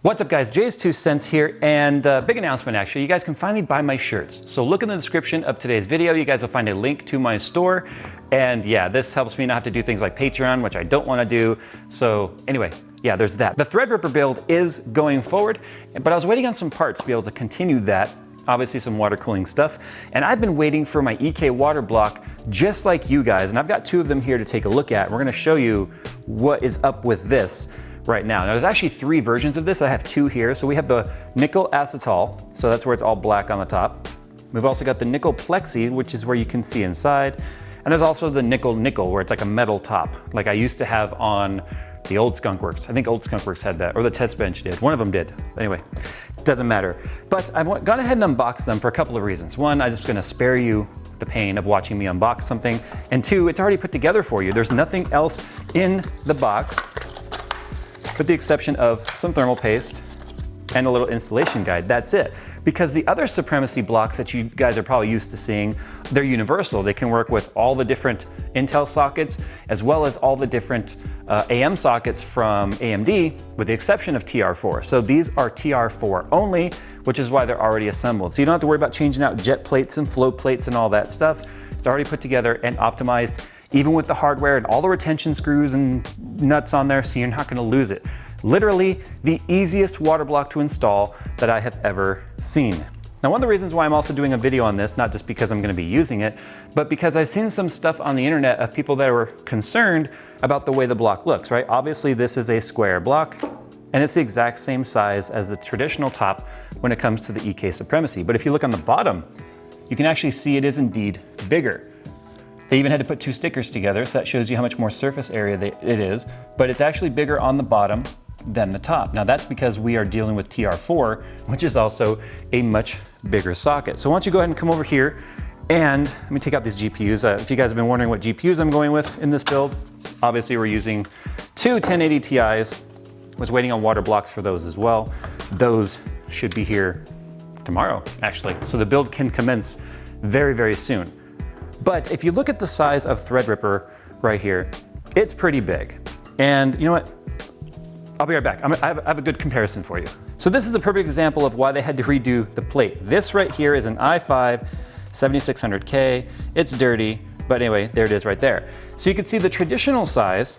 What's up guys, JayzTwoCents here, and big announcement actually. You guys can finally buy my shirts. So look in the description of today's video, you guys will find a link to my store. And yeah, this helps me not have to do things like Patreon, which I don't want to do. So anyway, yeah, there's that. The Threadripper build is going forward, but I was waiting on some parts to be able to continue that. Obviously some water cooling stuff. And I've been waiting for my EK water block just like you guys. And I've got two of them here to take a look at. We're gonna show you what is up with this right now. Now there's actually three versions of this. I have two here. So we have the nickel acetal. So that's where it's all black on the top. We've also got the nickel plexi, which is where you can see inside. And there's also the nickel where it's like a metal top, like I used to have on the old Skunkworks. I think old Skunkworks had that, or the test bench did. One of them did. Anyway, it doesn't matter. But I've gone ahead and unboxed them for a couple of reasons. One, I'm just gonna spare you the pain of watching me unbox something. And two, it's already put together for you. There's nothing else in the box, with the exception of some thermal paste and a little installation guide. That's it. Because the other Supremacy blocks that you guys are probably used to seeing, they're universal. They can work with all the different Intel sockets, as well as all the different AM sockets from AMD, with the exception of TR4. So these are TR4 only, which is why they're already assembled. So you don't have to worry about changing out jet plates and float plates and all that stuff. It's already put together and optimized, even with the hardware and all the retention screws and nuts on there, so you're not gonna lose it. Literally the easiest water block to install that I have ever seen. Now, one of the reasons why I'm also doing a video on this, not just because I'm gonna be using it, but because I've seen some stuff on the internet of people that were concerned about the way the block looks, right? Obviously this is a square block and it's the exact same size as the traditional top when it comes to the EK Supremacy. But if you look on the bottom, you can actually see it is indeed bigger. They even had to put two stickers together, so that shows you how much more surface area it is, but it's actually bigger on the bottom than the top. Now that's because we are dealing with TR4, which is also a much bigger socket. So why don't you go ahead and come over here and let me take out these GPUs. If you guys have been wondering what GPUs I'm going with in this build, obviously we're using two 1080 Ti's. Was waiting on water blocks for those as well. Those should be here tomorrow, actually. So the build can commence very, very soon. But if you look at the size of Threadripper right here, it's pretty big. And you know what? I'll be right back. I have a good comparison for you. So this is a perfect example of why they had to redo the plate. This right here is an i5 7600K. It's dirty, but anyway, there it is right there. So you can see the traditional size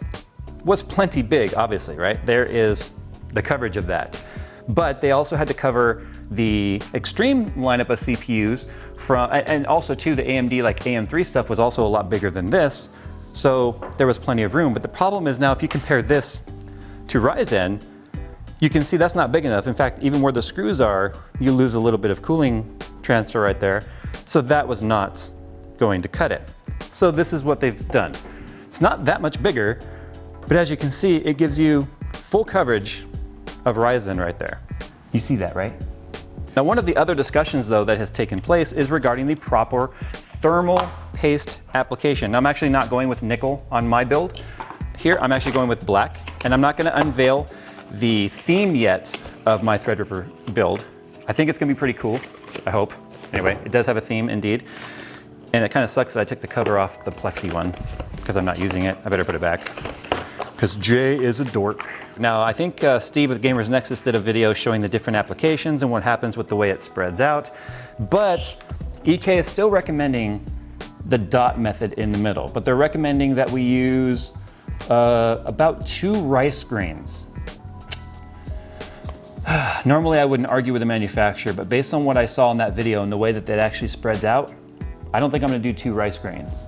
was plenty big, obviously, right? There is the coverage of that. But they also had to cover the extreme lineup of CPUs from, and also too, the AMD like AM3 stuff was also a lot bigger than this. So there was plenty of room. But the problem is now if you compare this to Ryzen, you can see that's not big enough. In fact, even where the screws are, you lose a little bit of cooling transfer right there. So that was not going to cut it. So this is what they've done. It's not that much bigger, but as you can see, it gives you full coverage of Ryzen right there. You see that, right? Now, one of the other discussions though that has taken place is regarding the proper thermal paste application. Now, I'm actually not going with nickel on my build. Here, I'm actually going with black, and I'm not gonna unveil the theme yet of my Threadripper build. I think it's gonna be pretty cool, I hope. Anyway, it does have a theme indeed. And it kind of sucks that I took the cover off the plexi one because I'm not using it. I better put it back, because Jay is a dork. Now, I think Steve with Gamers Nexus did a video showing the different applications and what happens with the way it spreads out. But EK is still recommending the dot method in the middle, but they're recommending that we use about 2 rice grains. Normally I wouldn't argue with the manufacturer, but based on what I saw in that video and the way that that actually spreads out, I don't think I'm gonna do 2 rice grains.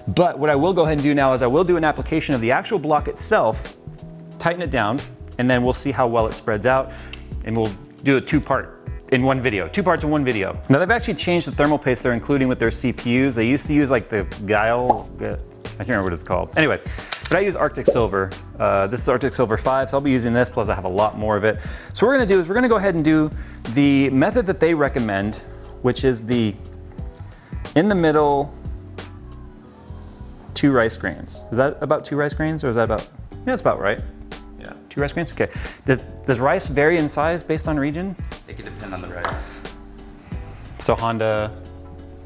But what I will go ahead and do now is I will do an application of the actual block itself, tighten it down, and then we'll see how well it spreads out, and we'll do a 2-part in one video, 2 parts in one video. Now they've actually changed the thermal paste they're including with their CPUs. They used to use like the Guile, I can't remember what it's called. Anyway, but I use Arctic Silver. This is Arctic Silver 5, so I'll be using this, plus I have a lot more of it. So what we're gonna do is we're gonna go ahead and do the method that they recommend, which is the in the middle 2 rice grains. Is that about 2 rice grains, or is that about, yeah, it's about right. Yeah. 2 rice grains, okay. Does rice vary in size based on region? It could depend on the rice. So Honda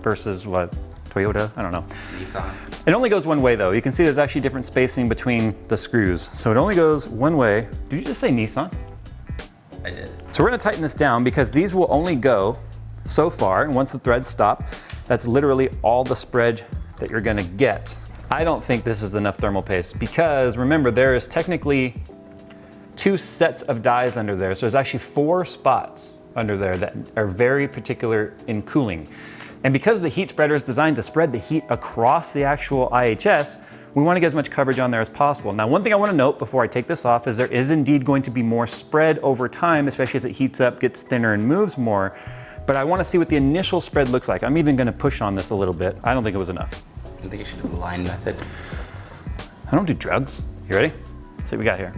versus what? Toyota, I don't know. Nissan. It only goes one way though. You can see there's actually different spacing between the screws. So it only goes one way. Did you just say Nissan? I did. So we're gonna tighten this down because these will only go so far, and once the threads stop, that's literally all the spread that you're gonna get. I don't think this is enough thermal paste because remember, there is technically 2 sets of dies under there. So there's actually 4 spots under there that are very particular in cooling. And because the heat spreader is designed to spread the heat across the actual IHS, we want to get as much coverage on there as possible. Now, one thing I want to note before I take this off is there is indeed going to be more spread over time, especially as it heats up, gets thinner, and moves more. But I want to see what the initial spread looks like. I'm even going to push on this a little bit. I don't think it was enough. I think you should do the line method. I don't do drugs. You ready? Let's see what we got here.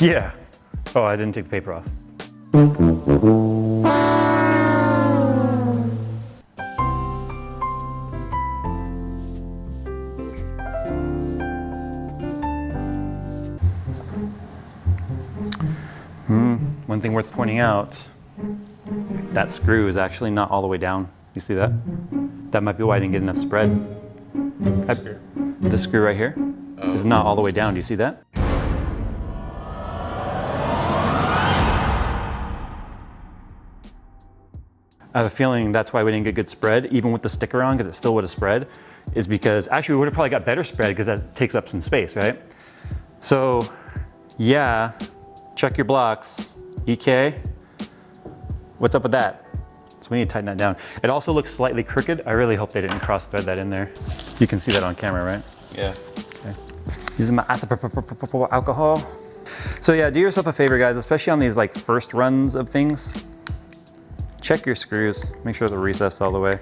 Yeah. Oh, I didn't take the paper off. One thing worth pointing out, that screw is actually not all the way down. You see that? That might be why I didn't get enough spread. This screw right here is not all the way down. Do you see that? I have a feeling that's why we didn't get good spread, even with the sticker on, because it still would have spread, is because actually we would have probably got better spread because that takes up some space, right? So yeah, check your blocks. EK, what's up with that? So we need to tighten that down. It also looks slightly crooked. I really hope they didn't cross thread that in there. You can see that on camera, right? Yeah. Okay. Using my alcohol. So yeah, do yourself a favor, guys, especially on these like first runs of things. Check your screws, make sure they're recessed all the way.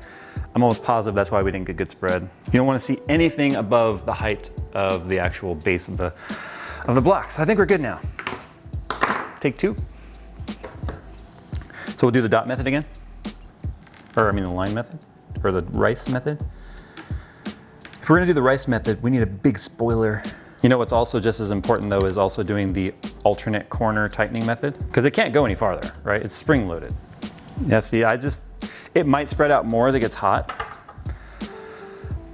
I'm almost positive that's why we didn't get good spread. You don't want to see anything above the height of the actual base of the block. So I think we're good now. Take 2. So we'll do the dot method again. Or I mean the line method, or the rice method. If we're gonna do the rice method, we need a big spoiler. You know what's also just as important though is also doing the alternate corner tightening method, because it can't go any farther, right? It's spring loaded. Yeah, see, it might spread out more as it gets hot,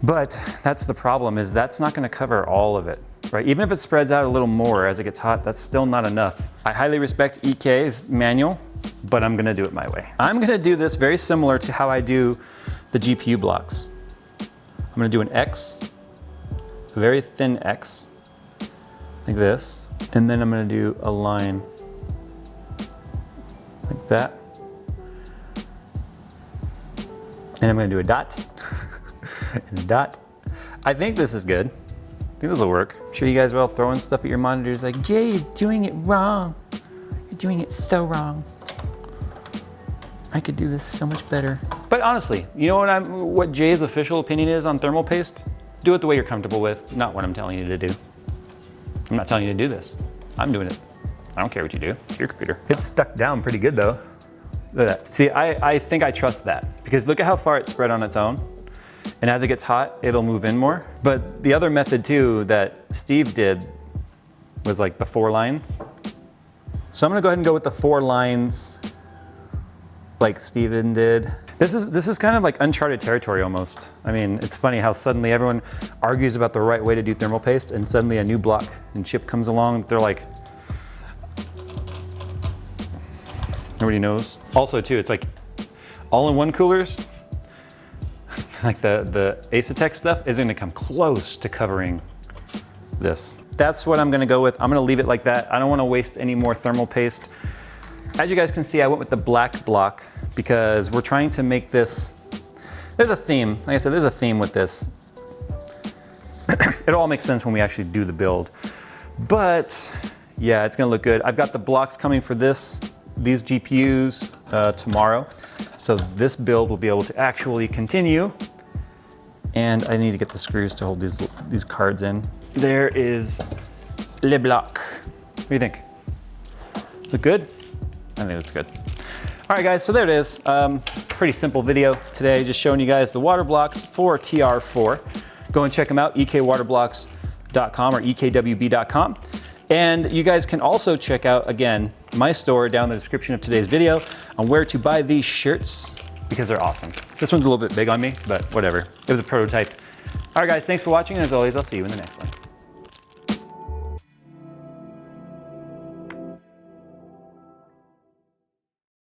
but that's the problem, is that's not gonna cover all of it, right? Even if it spreads out a little more as it gets hot, that's still not enough. I highly respect EK's manual, but I'm gonna do it my way. I'm gonna do this very similar to how I do the GPU blocks. I'm gonna do an X, a very thin X, like this, and then I'm gonna do a line like that. And I'm gonna do a dot, and a dot. I think this is good. I think this will work. I'm sure you guys are all throwing stuff at your monitors like, Jay, you're doing it wrong. You're doing it so wrong. I could do this so much better. But honestly, you know what Jay's official opinion is on thermal paste? Do it the way you're comfortable with, not what I'm telling you to do. I'm not telling you to do this. I'm doing it. I don't care what you do. It's your computer. It's stuck down pretty good though. Look at that. See, I think I trust that, because look at how far it's spread on its own. And as it gets hot, it'll move in more. But the other method too that Steve did was like the 4 lines. So I'm gonna go ahead and go with the 4 lines like Steven did. This is kind of like uncharted territory almost. I mean, it's funny how suddenly everyone argues about the right way to do thermal paste, and suddenly a new block and chip comes along. They're like, nobody knows. Also too, it's like all-in-one coolers, like the Asetek stuff isn't gonna come close to covering this. That's what I'm gonna go with. I'm gonna leave it like that. I don't wanna waste any more thermal paste. As you guys can see, I went with the black block because we're trying to make this, there's a theme. Like I said, there's a theme with this. It all makes sense when we actually do the build. But yeah, it's gonna look good. I've got the blocks coming for these GPUs tomorrow. So this build will be able to actually continue. And I need to get the screws to hold these cards in. There is le bloc. What do you think? Look good? I think it looks good. All right guys, so there it is. Pretty simple video today, just showing you guys the water blocks for TR4. Go and check them out, ekwaterblocks.com or ekwb.com. And you guys can also check out, again, my store down in the description of today's video on where to buy these shirts, because they're awesome. This one's a little bit big on me, but whatever. It was a prototype. All right guys, thanks for watching, and as always, I'll see you in the next one.